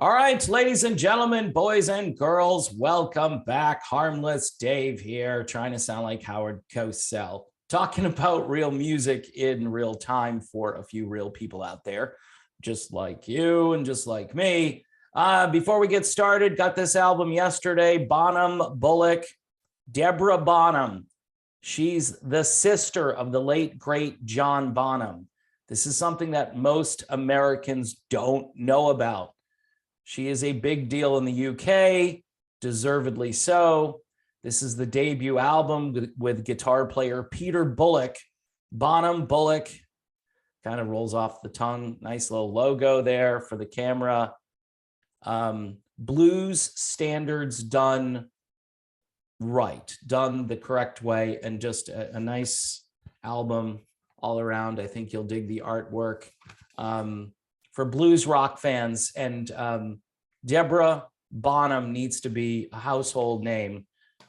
All right, ladies and gentlemen, boys and girls, welcome back. Harmless Dave here, trying to sound like Howard Cosell, talking about real music in real time for a few real people out there, just like you and just like me. Before we get started, got this album yesterday, Bonham Bullock, Deborah Bonham. She's the sister of the late, great John Bonham. This is something that most Americans don't know about. She is a big deal in the UK, deservedly so. This is the debut album with guitar player Peter Bullock. Bonham Bullock, kind of rolls off the tongue. Nice little logo there for the camera. Blues standards done right, done the correct way, and just a nice album all around. I think you'll dig the artwork. For blues rock fans, and Deborah Bonham needs to be a household name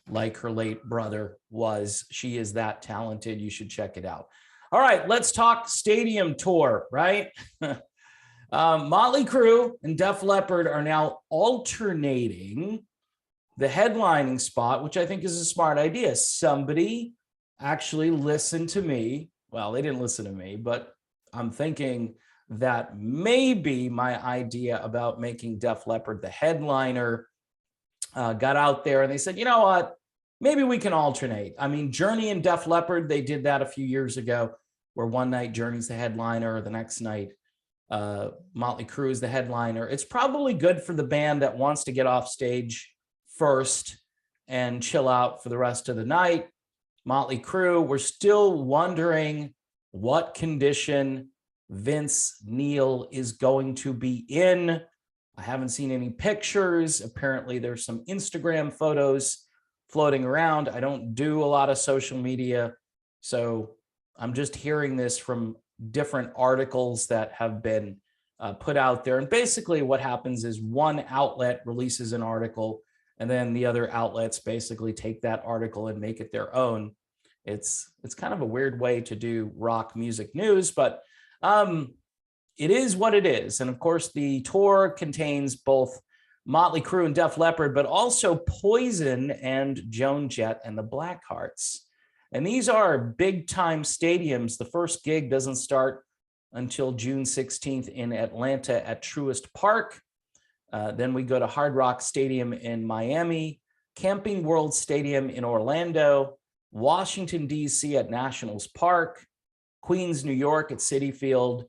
like her late brother was. She is that talented. You should check it out. All right, let's talk stadium tour, right? Motley Crue and Def Leppard are now alternating the headlining spot, which I think is a smart idea. Somebody actually listened to me. Well, they didn't listen to me, but I'm thinking that maybe my idea about making Def Leppard the headliner got out there, and they said, you know what, maybe we can alternate. I mean, Journey and Def Leppard, they did that a few years ago, where one night Journey's the headliner, the next night Motley Crue is the headliner. It's probably good for the band that wants to get off stage first and chill out for the rest of the night. Motley Crue, we're still wondering what condition Vince Neil is going to be in. I haven't seen any pictures. Apparently there's some Instagram photos floating around. I don't do a lot of social media, so I'm just hearing this from different articles that have been put out there. And basically what happens is one outlet releases an article, and then the other outlets basically take that article and make it their own. It's kind of a weird way to do rock music news, but it is what it is. And of course, the tour contains both Motley Crue and Def Leppard, but also Poison and Joan Jett and the Blackhearts. And these are big time stadiums. The first gig doesn't start until June 16th in Atlanta at Truist Park. Then we go to Hard Rock Stadium in Miami, Camping World Stadium in Orlando, Washington, D.C. at Nationals Park, Queens, New York at Citi Field,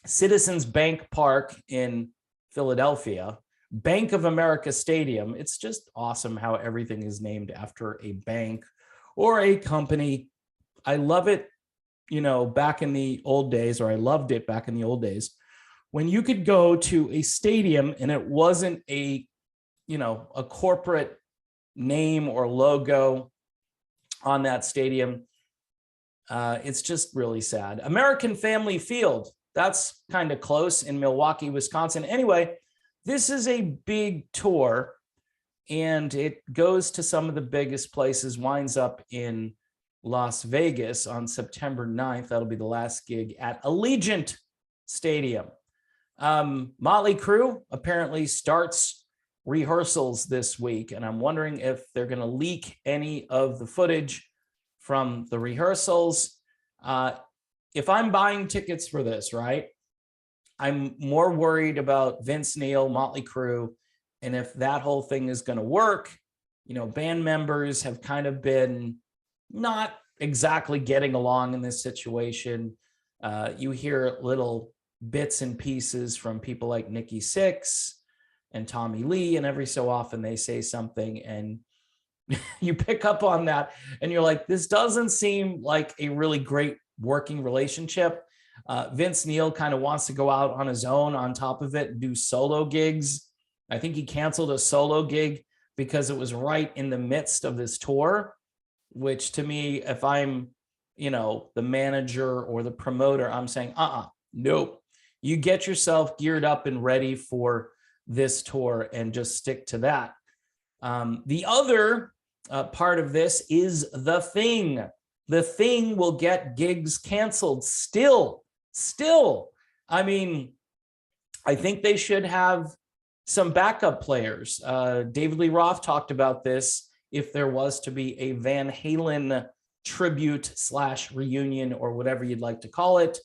Citizens Bank Park in Philadelphia, Bank of America Stadium. It's just awesome how everything is named after a bank or a company. I love it, back in the old days, or I loved it back in the old days, when you could go to a stadium and it wasn't a corporate name or logo on that stadium. It's just really sad. American Family Field, that's kind of close in Milwaukee, Wisconsin. Anyway, this is a big tour, and it goes to some of the biggest places, winds up in Las Vegas on September 9th. That'll be the last gig at Allegiant Stadium. Motley Crue apparently starts rehearsals this week, and I'm wondering if they're going to leak any of the footage from the rehearsals. If I'm buying tickets for this, right, I'm more worried about Vince Neil, Motley Crue, and if that whole thing is going to work. Band members have kind of been not exactly getting along in this situation. You hear little bits and pieces from people like Nikki Sixx and Tommy Lee, and every so often they say something, and you pick up on that and you're like, this doesn't seem like a really great working relationship. Vince Neil kind of wants to go out on his own on top of it and do solo gigs. I think he canceled a solo gig because it was right in the midst of this tour, which to me, if I'm, the manager or the promoter, I'm saying, nope. You get yourself geared up and ready for this tour and just stick to that. The other part of this is The Thing. The Thing will get gigs canceled still. I mean, I think they should have some backup players. David Lee Roth talked about this. If there was to be a Van Halen tribute / reunion, or whatever you'd like to call it,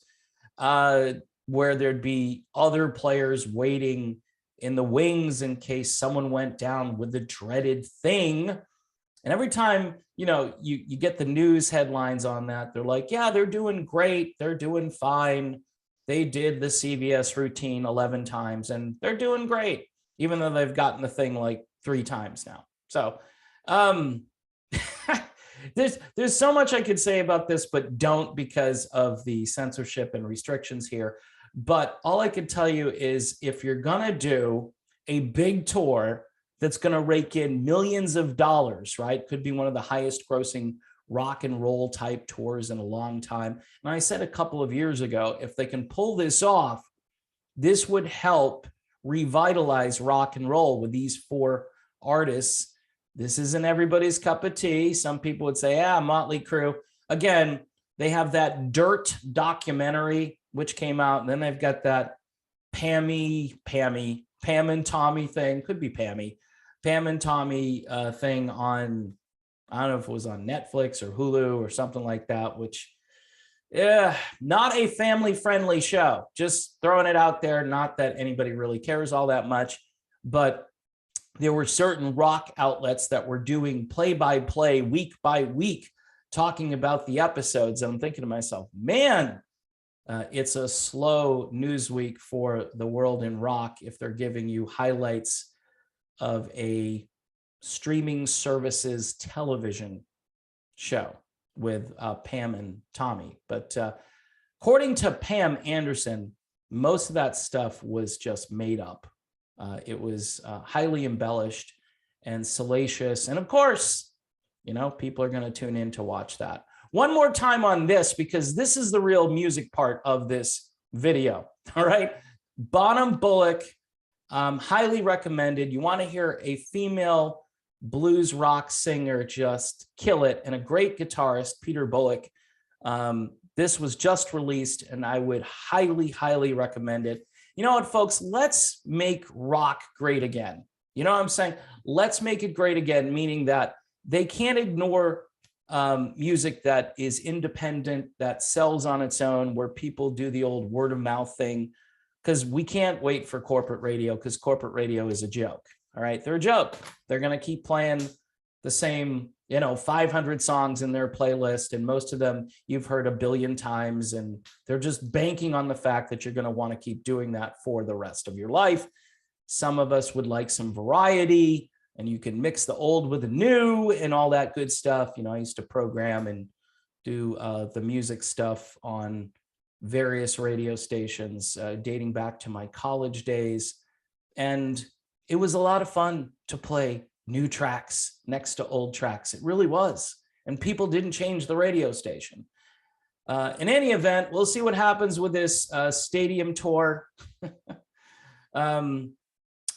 where there'd be other players waiting in the wings in case someone went down with the dreaded thing. And every time, you get the news headlines on that, they're like, yeah, they're doing great. They're doing fine. They did the CVS routine 11 times and they're doing great, even though they've gotten the thing like 3 times now. So there's so much I could say about this, but don't, because of the censorship and restrictions here. But all I could tell you is, if you're going to do a big tour that's going to rake in millions of dollars, right? Could be one of the highest grossing rock and roll type tours in a long time. And I said a couple of years ago, if they can pull this off, this would help revitalize rock and roll with these 4 artists. This isn't everybody's cup of tea. Some people would say, Motley Crue. Again, they have that Dirt documentary, which came out, and then they've got that Pam and Tommy thing. Could be Pam and Tommy thing on, I don't know if it was on Netflix or Hulu or something like that, which, not a family-friendly show. Just throwing it out there. Not that anybody really cares all that much, but there were certain rock outlets that were doing play-by-play, week by week, talking about the episodes. And I'm thinking to myself, man, it's a slow news week for the world in rock if they're giving you highlights of a streaming services television show with Pam and Tommy. But according to Pam Anderson, most of that stuff was just made up. It was highly embellished and salacious. And of course, people are going to tune in to watch that. One more time on this, because this is the real music part of this video. All right. Bonham Bullock, highly recommended. You want to hear a female blues rock singer just kill it, and a great guitarist, Peter Bullock. This was just released, and I would highly, highly recommend it. You know what, folks? Let's make rock great again. You know what I'm saying? Let's make it great again, meaning that they can't ignore music that is independent, that sells on its own, where people do the old word of mouth thing, because we can't wait for corporate radio, because corporate radio is a joke. All right, they're a joke. They're going to keep playing the same, 500 songs in their playlist, and most of them you've heard a billion times, and they're just banking on the fact that you're going to want to keep doing that for the rest of your life. Some of us would like some variety, and you can mix the old with the new and all that good stuff. I used to program and do the music stuff on various radio stations dating back to my college days. And it was a lot of fun to play new tracks next to old tracks. It really was. And people didn't change the radio station. In any event, we'll see what happens with this stadium tour.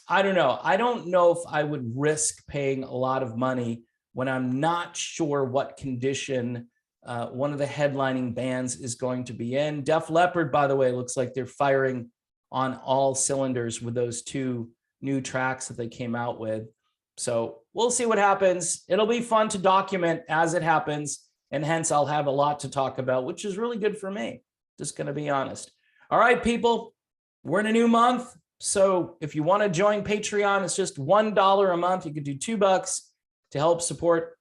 I don't know. I don't know if I would risk paying a lot of money when I'm not sure what condition one of the headlining bands is going to be in. Def Leppard, by the way, looks like they're firing on all cylinders with those 2 new tracks that they came out with. So we'll see what happens. It'll be fun to document as it happens, and hence I'll have a lot to talk about, which is really good for me. Just going to be honest. All right, people, we're in a new month. So if you want to join Patreon, it's just $1 a month. You could do $2 to help support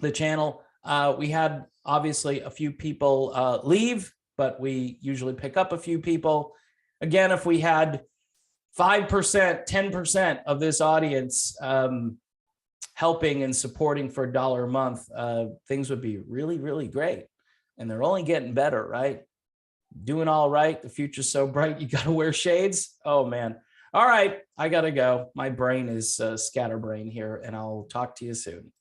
the channel. We had obviously a few people leave, but we usually pick up a few people. Again, if we had 5%, 10% of this audience helping and supporting for $1 a month, things would be really, really great. And they're only getting better, right? Doing all right. The future's so bright. You got to wear shades. Oh, man. All right. I got to go. My brain is scatterbrain here, and I'll talk to you soon.